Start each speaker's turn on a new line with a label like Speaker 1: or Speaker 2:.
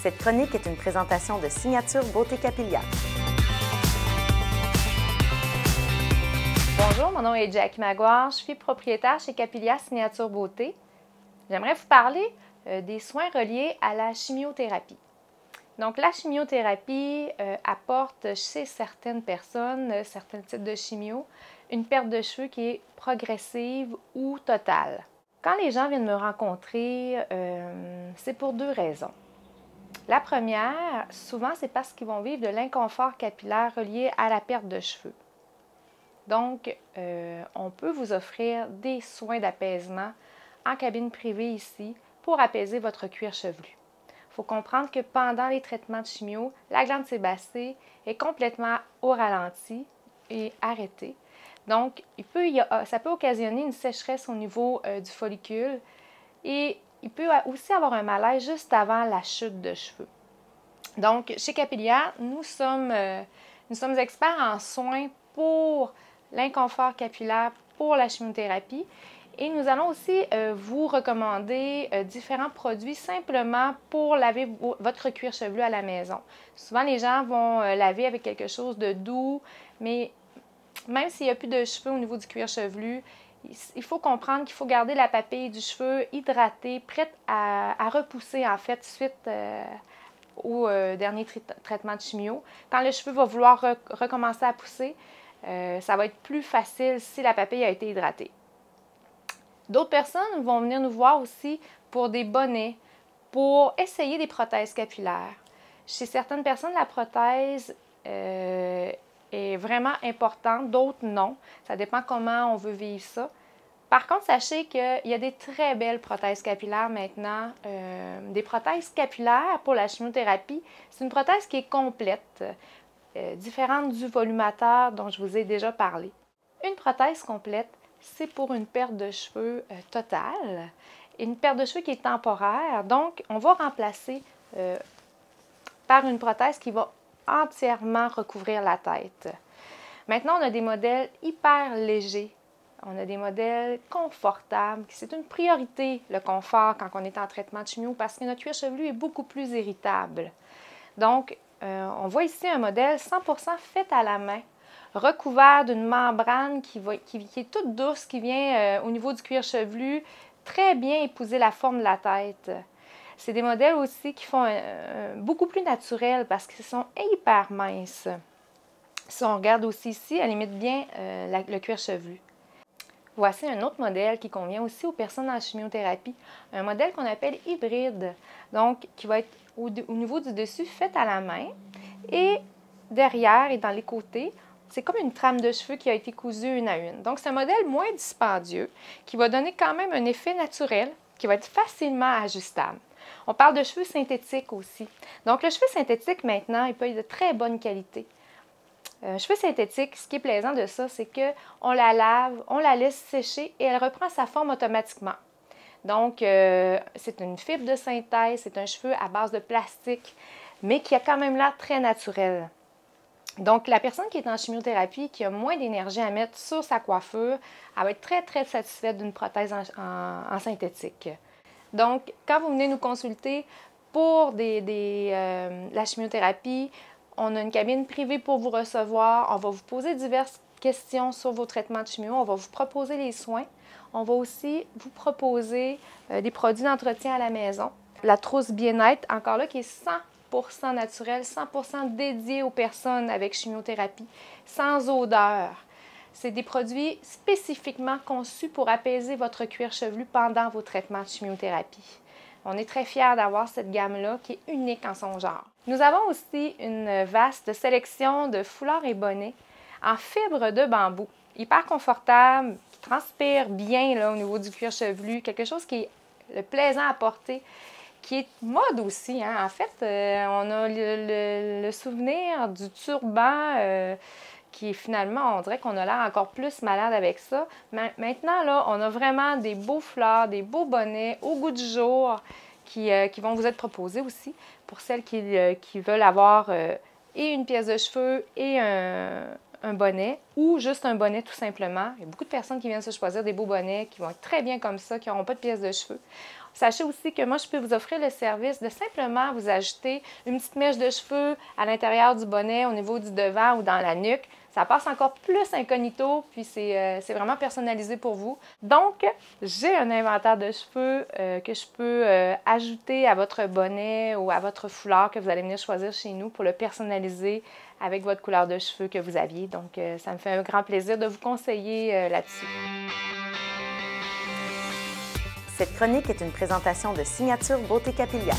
Speaker 1: Cette chronique est une présentation de Signature Beauté Capillaire.
Speaker 2: Bonjour, mon nom est Jackie Maguire, je suis propriétaire chez Capillaire Signature Beauté. J'aimerais vous parler des soins reliés à la chimiothérapie. Donc, la chimiothérapie apporte chez certaines personnes, certains types de chimio, une perte de cheveux qui est progressive ou totale. Quand les gens viennent me rencontrer, c'est pour deux raisons. La première, souvent, c'est parce qu'ils vont vivre de l'inconfort capillaire relié à la perte de cheveux. Donc, on peut vous offrir des soins d'apaisement en cabine privée ici pour apaiser votre cuir chevelu. Il faut comprendre que pendant les traitements de chimio, la glande sébacée est complètement au ralenti et arrêtée. Donc, ça peut occasionner une sécheresse au niveau du follicule et il peut aussi avoir un malaise juste avant la chute de cheveux. Donc, chez Capillaire, nous sommes experts en soins pour l'inconfort capillaire, pour la chimiothérapie. Et nous allons aussi vous recommander différents produits simplement pour laver votre cuir chevelu à la maison. Souvent, les gens vont laver avec quelque chose de doux, mais même s'il n'y a plus de cheveux au niveau du cuir chevelu, il faut comprendre qu'il faut garder la papille du cheveu hydratée, prête à repousser en fait suite au dernier traitement de chimio. Quand le cheveu va vouloir recommencer à pousser, ça va être plus facile si la papille a été hydratée. D'autres personnes vont venir nous voir aussi pour des bonnets, pour essayer des prothèses capillaires. Chez certaines personnes, la prothèse est vraiment importante, d'autres non. Ça dépend comment on veut vivre ça. Par contre, sachez qu'il y a des très belles prothèses capillaires maintenant. Des prothèses capillaires pour la chimiothérapie, c'est une prothèse qui est complète, différente du volumateur dont je vous ai déjà parlé. Une prothèse complète, c'est pour une perte de cheveux totale, une perte de cheveux qui est temporaire. Donc, on va remplacer par une prothèse qui va entièrement recouvrir la tête. Maintenant, on a des modèles hyper légers. On a des modèles confortables. C'est une priorité, le confort, quand on est en traitement de chimio, parce que notre cuir chevelu est beaucoup plus irritable. Donc, on voit ici un modèle 100% fait à la main, recouvert d'une membrane qui est toute douce, qui vient au niveau du cuir chevelu, très bien épouser la forme de la tête. C'est des modèles aussi qui font beaucoup plus naturels parce qu'ils sont hyper minces. Si on regarde aussi ici, elle imite bien le cuir chevelu. Voici un autre modèle qui convient aussi aux personnes en chimiothérapie, un modèle qu'on appelle hybride, donc qui va être au niveau du dessus fait à la main et derrière et dans les côtés, c'est comme une trame de cheveux qui a été cousue une à une. Donc, c'est un modèle moins dispendieux qui va donner quand même un effet naturel qui va être facilement ajustable. On parle de cheveux synthétiques aussi. Donc, le cheveu synthétique, maintenant, il peut être de très bonne qualité. Cheveux synthétique, ce qui est plaisant de ça, c'est qu'on la lave, on la laisse sécher et elle reprend sa forme automatiquement. Donc, c'est une fibre de synthèse, c'est un cheveu à base de plastique, mais qui a quand même l'air très naturel. Donc, la personne qui est en chimiothérapie, qui a moins d'énergie à mettre sur sa coiffure, elle va être très, très satisfaite d'une prothèse en synthétique. Donc, quand vous venez nous consulter pour la chimiothérapie, on a une cabine privée pour vous recevoir. On va vous poser diverses questions sur vos traitements de chimio. On va vous proposer les soins. On va aussi vous proposer des produits d'entretien à la maison. La trousse bien-être, encore là, qui est 100% naturelle, 100% dédiée aux personnes avec chimiothérapie, sans odeur. C'est des produits spécifiquement conçus pour apaiser votre cuir chevelu pendant vos traitements de chimiothérapie. On est très fiers d'avoir cette gamme-là qui est unique en son genre. Nous avons aussi une vaste sélection de foulards et bonnets en fibre de bambou, hyper confortable, qui transpire bien là, au niveau du cuir chevelu, quelque chose qui est plaisant à porter, qui est mode aussi. Hein? En fait, on a le souvenir du turban qui est finalement, on dirait qu'on a l'air encore plus malade avec ça. Maintenant, là, on a vraiment des beaux foulards, des beaux bonnets au goût du jour qui vont vous être proposés aussi pour celles qui veulent avoir et une pièce de cheveux et un bonnet ou juste un bonnet tout simplement. Il y a beaucoup de personnes qui viennent se choisir des beaux bonnets qui vont être très bien comme ça, qui n'auront pas de pièce de cheveux. Sachez aussi que moi, je peux vous offrir le service de simplement vous ajouter une petite mèche de cheveux à l'intérieur du bonnet, au niveau du devant ou dans la nuque. Ça passe encore plus incognito, puis c'est vraiment personnalisé pour vous. Donc, j'ai un inventaire de cheveux que je peux ajouter à votre bonnet ou à votre foulard que vous allez venir choisir chez nous pour le personnaliser avec votre couleur de cheveux que vous aviez. Donc, ça me fait un grand plaisir de vous conseiller là-dessus.
Speaker 1: Cette chronique est une présentation de Signature Beauté Capillaire.